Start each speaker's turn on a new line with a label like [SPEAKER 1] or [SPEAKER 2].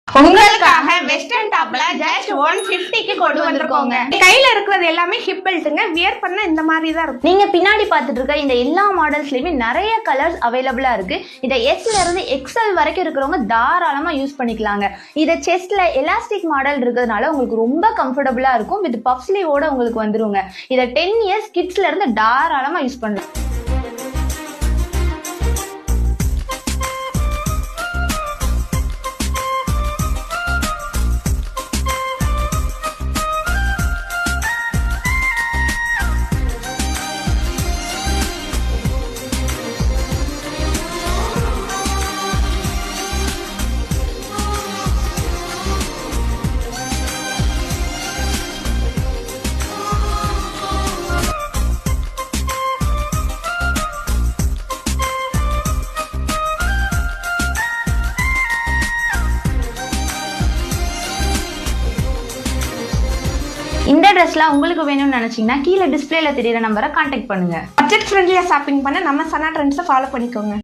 [SPEAKER 1] உங்களுக்காக வெஸ்டர்ன் டாப்ல ஜஸ்ட் 150க்கு கொண்டு வந்திருக்கோங்க. கையில இருக்கிறது எல்லாமே ஹிப் பெல்ட்டுங்க. வியர் பண்ண இந்த மாதிரி தான் இருக்கும்.
[SPEAKER 2] நீங்க பின்னாடி பார்த்துட்டு இருக்க இந்த எல்லா மாடல்ஸ்லயுமே நிறைய கலர்ஸ் அவைலபிளா இருக்கு. இதை எஸ்ல இருந்து எக்ஸ்எல் வரைக்கும் இருக்கிறவங்க தாராளமா யூஸ் பண்ணிக்கலாங்க. இதை செஸ்ட்ல எலாஸ்டிக் மாடல் இருக்கிறதுனால உங்களுக்கு ரொம்ப கம்ஃபர்டபுளா இருக்கும். வித் பஃப் ஸ்லீவோட உங்களுக்கு வந்துருங்க. இதை 10 இயர்ஸ் கிட்ஸ்ல இருந்து தாராளமா யூஸ் பண்ணலாம். இந்த ட்ரெஸ்லாம் உங்களுக்கு வேணும்னு நினைச்சீங்கன்னா கீழே டிஸ்பிளேல தெரியுற நம்பரை கான்டாக்ட் பண்ணுங்க.
[SPEAKER 1] பட்ஜெட் ஃப்ரெண்ட்லியா ஷாப்பிங் பண்ண நம்ம சனா ட்ரெண்ட்ஸை ஃபாலோ பண்ணிக்கோங்க.